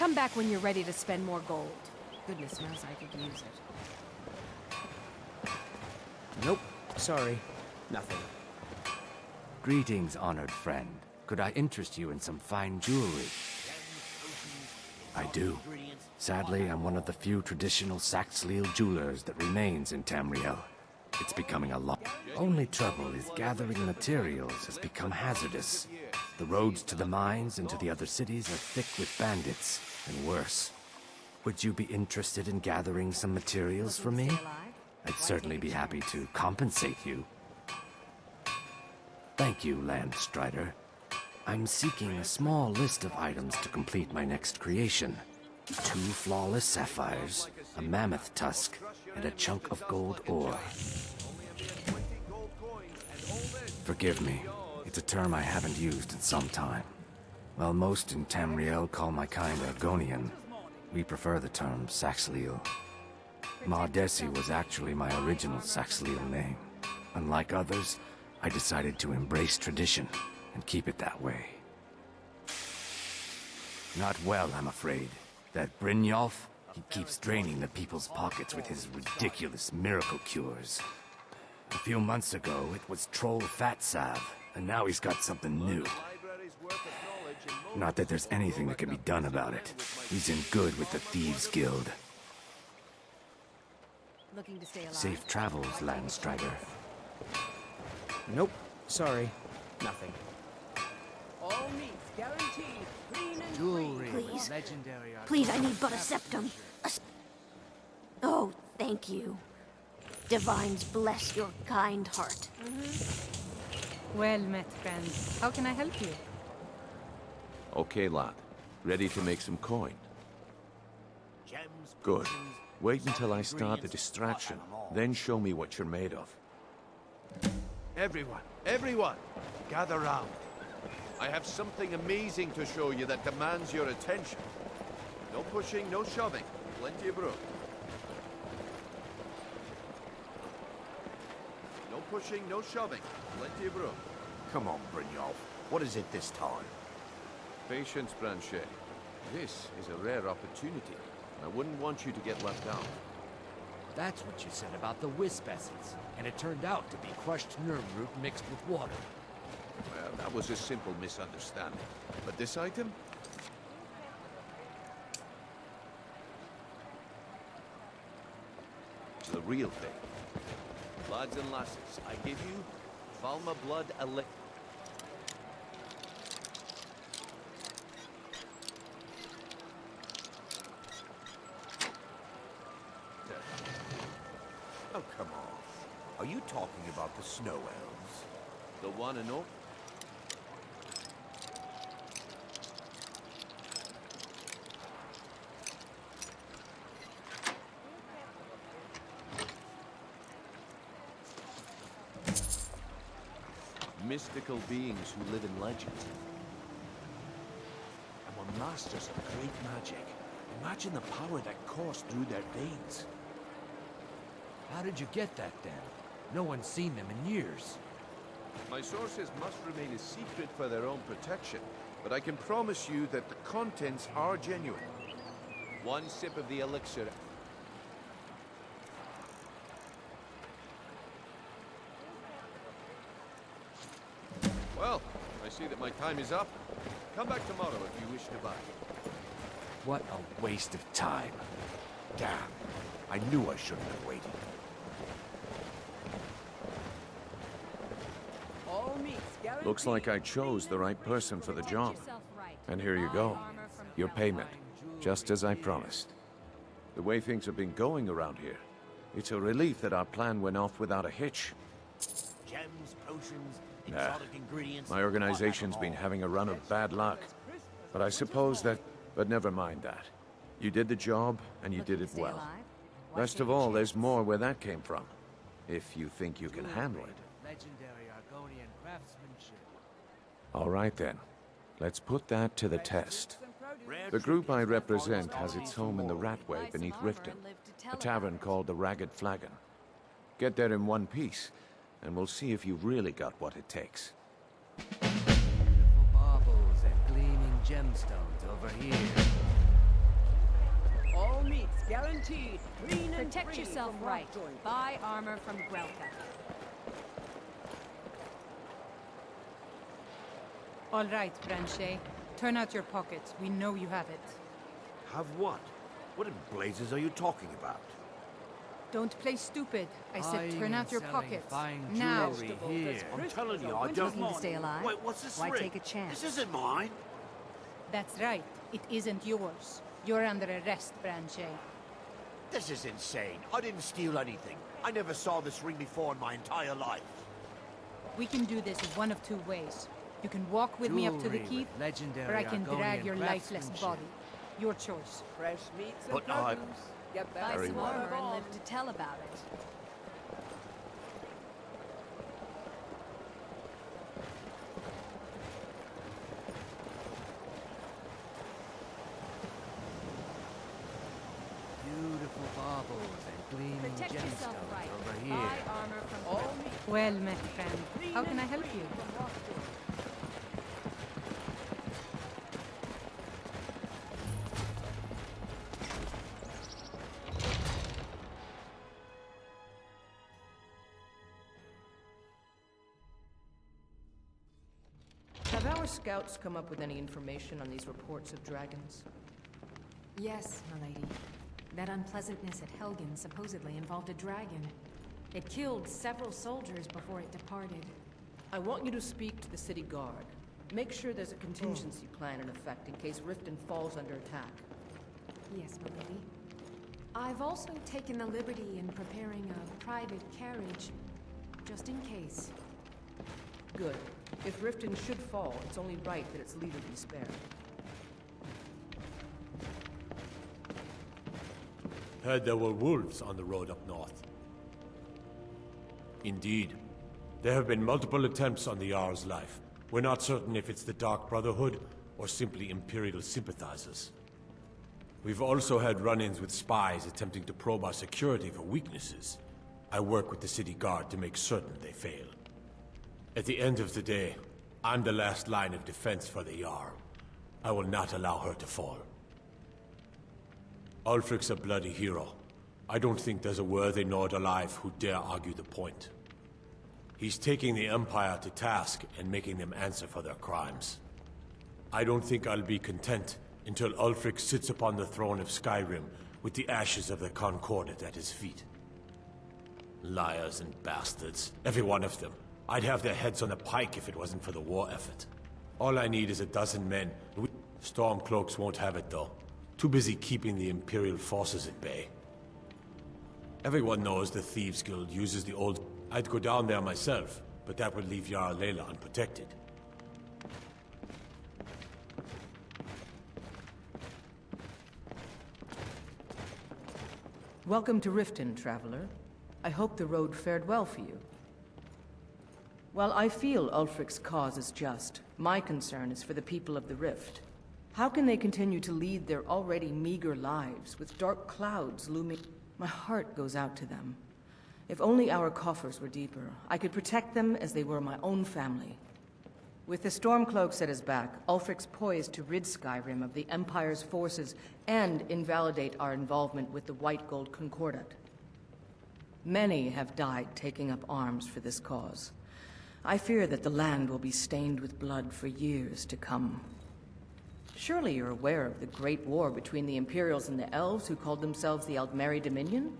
S2: Come back when you're ready to spend more gold. Goodness knows I could use it.
S9: Nope. Sorry. Nothing.
S7: Greetings, honored friend. Could I interest you in some fine jewelry? I do. Sadly, I'm one of the few traditional Saxhleel jewelers that remains in Tamriel. It's becoming a lot. Only trouble is gathering materials has become hazardous. The roads to the mines and to the other cities are thick with bandits, and worse. Would you be interested in gathering some materials for me? I'd certainly be happy to compensate you. Thank you, Landstrider. I'm seeking a small list of items to complete my next creation. 2 flawless sapphires, a mammoth tusk, and a chunk of gold ore. Forgive me, it's a term I haven't used in some time. While most in Tamriel call my kind Argonian, we prefer the term Saxhleel. Mardesi was actually my original Saxhleel name. Unlike others, I decided to embrace tradition and keep it that way. Not well, I'm afraid. That Brynjolf, he keeps draining the people's pockets with his ridiculous miracle cures. A few months ago, it was Troll Fat Salve, and now he's got something new. Not that there's anything that can be done about it. He's in good with the Thieves Guild.
S2: Looking to stay alive?
S7: Safe travels, Landstrider.
S9: Nope. Sorry. Nothing.
S18: All meats guaranteed. Clean and
S10: Jewelry.
S18: free.
S10: Please.
S18: Legendary.
S10: Please, I need but a septum. Oh, thank you. Divines bless your kind heart.
S11: Well met, friend. How can I help you?
S16: Okay, lad. Ready to make some coin? Good. Wait until I start the distraction, then show me what you're made of.
S19: Everyone, gather round. I have something amazing to show you that demands your attention. No pushing, no shoving. Plenty of room. No pushing, no shoving. Plenty of room.
S8: Come on, Brynjolf. What is it this time?
S16: Patience, Branchet. This is a rare opportunity. I wouldn't want you to get left out.
S20: That's what you said about the wisp essence, and it turned out to be crushed nerve root mixed with water.
S16: Well, that was a simple misunderstanding. But this item? It's the real thing.
S19: Lads and lasses, I give you Falma Blood Elixir.
S8: Oh, come on. Are you talking about the Snow Elves?
S19: The one and all? Mystical beings who live in legend.
S20: And were masters of great magic. Imagine the power that coursed through their veins. How did you get that, then? No one's seen them in years.
S19: My sources must remain a secret for their own protection, but I can promise you that the contents are genuine. One sip of the elixir. Well, I see that my time is up. Come back tomorrow if you wish to buy.
S7: What a waste of time. Damn. I knew I shouldn't have waited.
S18: All meats guaranteed.
S16: Looks like I chose the right person for the job. And here you go. Your payment. Just as I promised. The way things have been going around here, it's a relief that our plan went off without a hitch.
S8: Gems, potions,
S16: Nah.
S8: exotic ingredients.
S16: My organization's been having a run of bad luck. But I suppose that... But never mind that. You did the job, and you did it well. Best of all, there's more where that came from. If you think you can handle it.
S20: Legendary Argonian craftsmanship.
S16: All right then. Let's put that to the test. The group I represent has its home in the Ratway beneath Riften, a tavern called the Ragged Flagon. Get there in one piece, and we'll see if you've really got what it takes.
S20: Beautiful baubles and gleaming gemstones over here.
S18: All meats guaranteed, clean and
S2: Protect
S18: free
S2: yourself
S18: from
S2: right.
S18: rot-joint.
S2: Buy armor from Grelka.
S11: All right, Branche. Turn out your pockets. We know you have it.
S8: Have what? What in blazes are you talking about?
S11: Don't play stupid. I said turn out your pockets.
S8: Fine
S11: Now.
S8: jewelry here. I'm telling you, I don't...
S12: Looking to stay alive?
S8: Wait, what's this
S12: Why
S8: ring?
S12: take a chance?
S8: This isn't mine.
S11: That's right. It isn't yours. You're under arrest, Branche.
S8: This is insane. I didn't steal anything. I never saw this ring before in my entire life.
S11: We can do this one of two ways. You can walk with me up to the
S13: Jewelry
S11: keep,
S13: with legendary
S11: or I can drag
S13: Argonian
S11: your lifeless
S13: craftsmanship.
S11: body. Your choice.
S18: Fresh meats and
S8: But I-
S18: produce. Get
S2: Buy
S18: better
S8: Very
S2: some
S8: well.
S2: armor and live to tell about it.
S13: Beautiful baubles and gleaming
S2: Protect yourself
S13: gemstones
S2: right.
S13: over here.
S2: Buy armor from
S18: All meats
S11: Well met, friend. How can I help you?
S18: from rot-joint.
S21: Have our scouts come up with any information on these reports of dragons?
S2: Yes, my lady. That unpleasantness at Helgen supposedly involved a dragon. It killed several soldiers before it departed.
S21: I want you to speak to the city guard. Make sure there's a contingency plan in effect in case Riften falls under attack.
S2: Yes, my lady. I've also taken the liberty in preparing a private carriage, just in case.
S21: Good. If Riften should fall, it's only right that its leader be spared.
S4: Heard there were wolves on the road up north. Indeed. There have been multiple attempts on the Jarl's life. We're not certain if it's the Dark Brotherhood or simply Imperial sympathizers. We've also had run-ins with spies attempting to probe our security for weaknesses. I work with the city guard to make certain they fail. At the end of the day, I'm the last line of defense for the Jarl. I will not allow her to fall. Ulfric's a bloody hero. I don't think there's a worthy Nord alive who dare argue the point. He's taking the Empire to task and making them answer for their crimes. I don't think I'll be content until Ulfric sits upon the throne of Skyrim with the ashes of the Concordat at his feet. Liars and bastards, every one of them. I'd have their heads on a pike if it wasn't for the war effort. All I need is a dozen men. Stormcloaks won't have it, though. Too busy keeping the Imperial forces at bay. Everyone knows the Thieves Guild uses the old... I'd go down there myself, but that would leave Jarl Layla unprotected.
S21: Welcome to Riften, traveler. I hope the road fared well for you. While I feel Ulfric's cause is just, my concern is for the people of the Rift. How can they continue to lead their already meager lives with dark clouds looming? My heart goes out to them. If only our coffers were deeper, I could protect them as they were my own family. With the Stormcloaks at his back, Ulfric's poised to rid Skyrim of the Empire's forces and invalidate our involvement with the White Gold Concordat. Many have died taking up arms for this cause. I fear that the land will be stained with blood for years to come. Surely you're aware of the Great War between the Imperials and the Elves who called themselves the Aldmeri Dominion?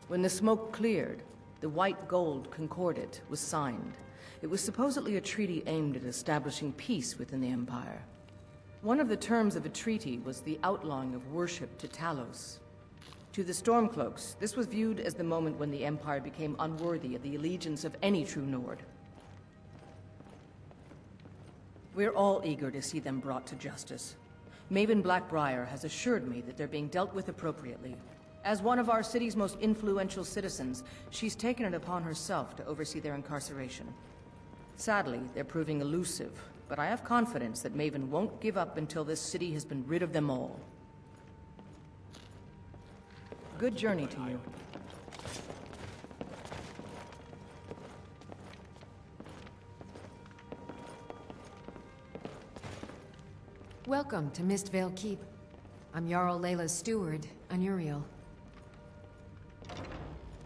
S21: When the smoke cleared, the White Gold Concordat was signed. It was supposedly a treaty aimed at establishing peace within the Empire. One of the terms of the treaty was the outlawing of worship to Talos. To the Stormcloaks, this was viewed as the moment when the Empire became unworthy of the allegiance of any true Nord. We're all eager to see them brought to justice. Maven Blackbriar has assured me that they're being dealt with appropriately. As one of our city's most influential citizens, she's taken it upon herself to oversee their incarceration. Sadly, they're proving elusive, but I have confidence that Maven won't give up until this city has been rid of them all. Good journey to you.
S2: Welcome to Mistvale Keep. I'm Jarl Layla's steward, an Uriel.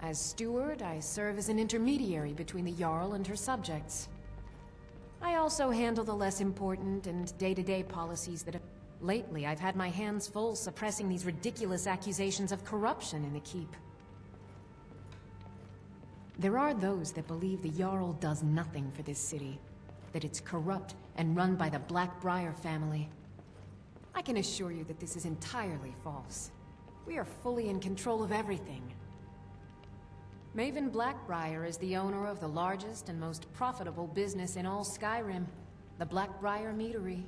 S2: As steward, I serve as an intermediary between the Jarl and her subjects. I also handle the less important and day-to-day policies that... Lately, I've had my hands full suppressing these ridiculous accusations of corruption in the Keep. There are those that believe the Jarl does nothing for this city, that it's corrupt and run by the Blackbriar family. I can assure you that this is entirely false. We are fully in control of everything. Maven Blackbriar is the owner of the largest and most profitable business in all Skyrim, the Blackbriar Meadery.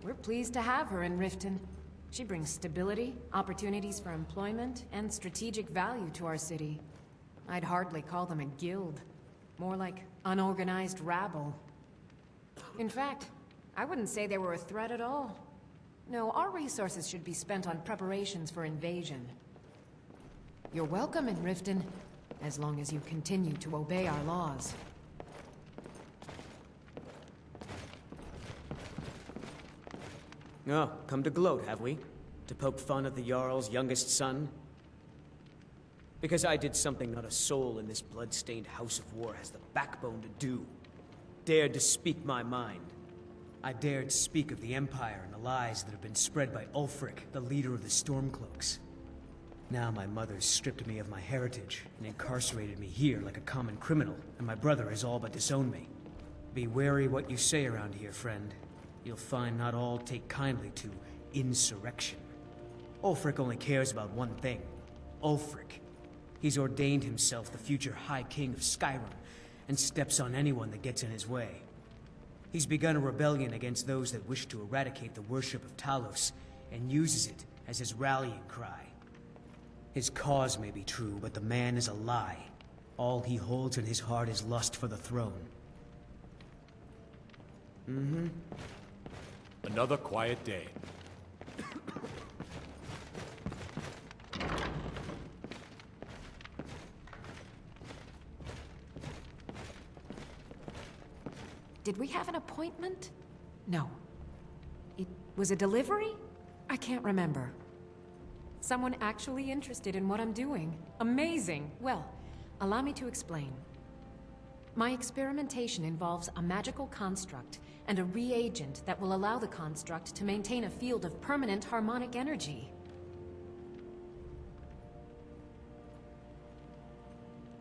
S2: We're pleased to have her in Riften. She brings stability, opportunities for employment, and strategic value to our city. I'd hardly call them a guild. More like unorganized rabble. In fact, I wouldn't say they were a threat at all. No, our resources should be spent on preparations for invasion. You're welcome in Riften, as long as you continue to obey our laws.
S9: Oh, come to gloat, have we? To poke fun at the Jarl's youngest son? Because I did something not a soul in this blood-stained house of war has the backbone to do. Dared to speak my mind. I dared speak of the Empire and the lies that have been spread by Ulfric, the leader of the Stormcloaks. Now my mother's stripped me of my heritage and incarcerated me here like a common criminal, and my brother has all but disowned me. Be wary what you say around here, friend. You'll find not all take kindly to insurrection. Ulfric only cares about one thing. Ulfric. He's ordained himself the future High King of Skyrim, and steps on anyone that gets in his way. He's begun a rebellion against those that wish to eradicate the worship of Talos, and uses it as his rallying cry. His cause may be true, but the man is a lie. All he holds in his heart is lust for the throne.
S4: Another quiet day.
S2: Did we have an appointment? No. It was a delivery? I can't remember. Someone actually interested in what I'm doing. Amazing! Well, allow me to explain. My experimentation involves a magical construct and a reagent that will allow the construct to maintain a field of permanent harmonic energy.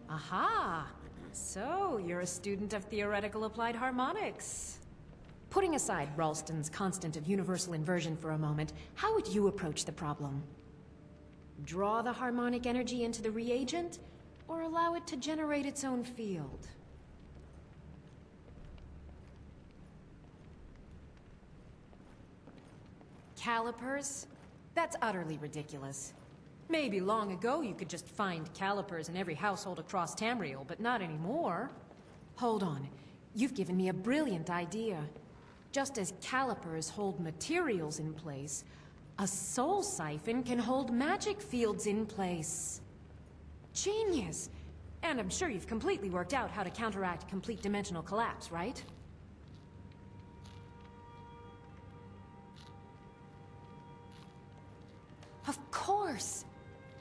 S2: Aha! So, you're a student of theoretical applied harmonics. Putting aside Ralston's constant of universal inversion for a moment, how would you approach the problem? Draw the harmonic energy into the reagent, or allow it to generate its own field? Calipers? That's utterly ridiculous. Maybe long ago you could just find calipers in every household across Tamriel, but not anymore. Hold on. You've given me a brilliant idea. Just as calipers hold materials in place, a soul siphon can hold magic fields in place. Genius! And I'm sure you've completely worked out how to counteract complete dimensional collapse, right? Of course!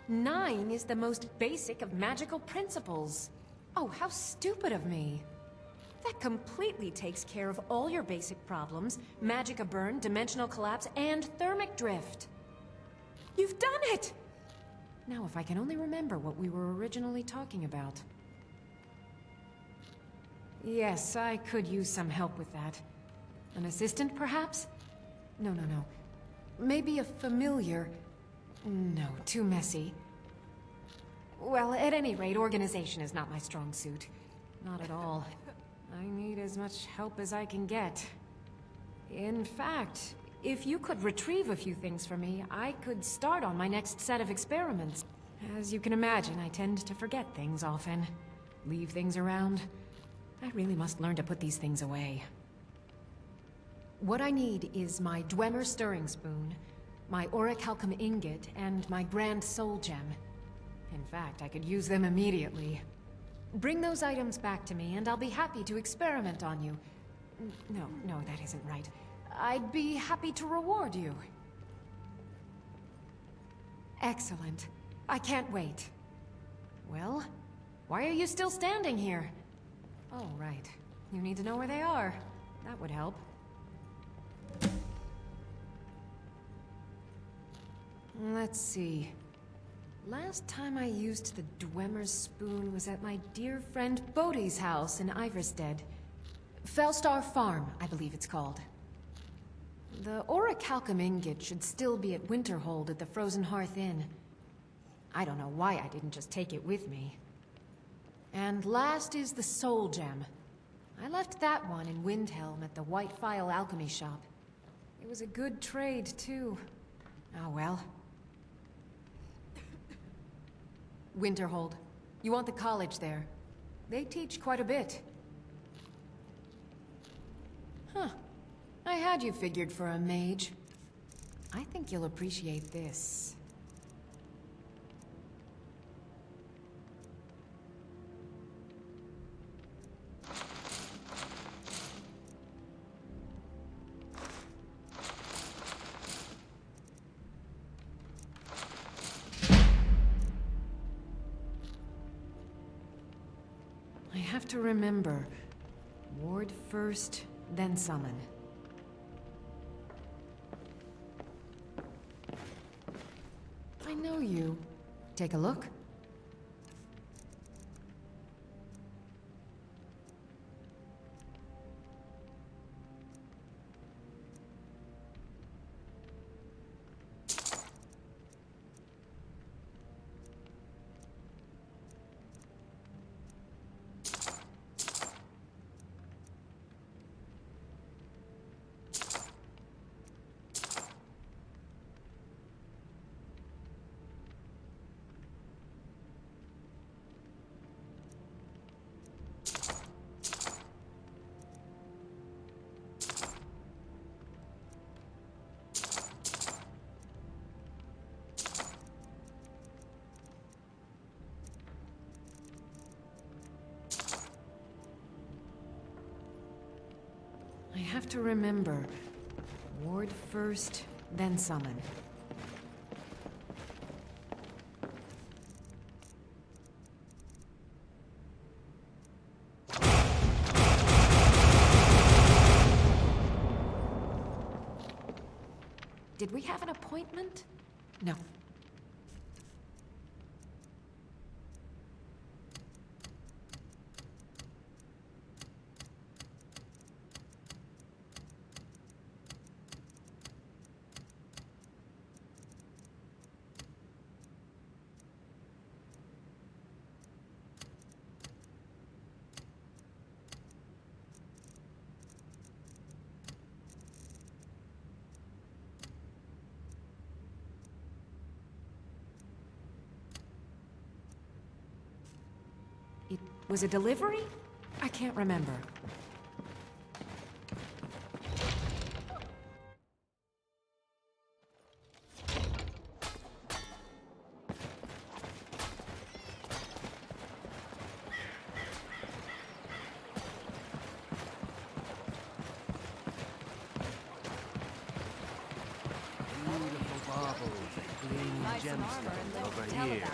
S2: 9 is the most basic of magical principles. Oh, how stupid of me. That completely takes care of all your basic problems, magicka burn, dimensional collapse, and thermic drift. You've done it! Now if I can only remember what we were originally talking about. Yes, I could use some help with that. An assistant, perhaps? No. Maybe a familiar... No, too messy. Well, at any rate, organization is not my strong suit. Not at all. I need as much help as I can get. In fact, if you could retrieve a few things for me, I could start on my next set of experiments. As you can imagine, I tend to forget things often. Leave things around. I really must learn to put these things away. What I need is my Dwemer stirring spoon, my orichalcum ingot, and my Grand Soul Gem. In fact, I could use them immediately. Bring those items back to me, and I'll be happy to experiment on you. No, that isn't right. I'd be happy to reward you. Excellent. I can't wait. Well, why are you still standing here? Oh, right. You need to know where they are. That would help. Let's see. Last time I used the Dwemer's spoon was at my dear friend Bodhi's house in Iverstead. Fellstar Farm, I believe it's called. The orichalcum ingot should still be at Winterhold at the Frozen Hearth Inn. I don't know why I didn't just take it with me. And last is the Soul Gem. I left that one in Windhelm at the White Phial Alchemy Shop. It was a good trade, too. Oh well. Winterhold. You want the college there. They teach quite a bit. Huh. I had you figured for a mage. I think you'll appreciate this. I have to remember. Ward first, then summon. I know you. Take a look. I have to remember. Ward first, then summon. Did we have an appointment? No. It was a delivery? I can't remember.
S13: Beautiful baubles and gleaming gemstones over here.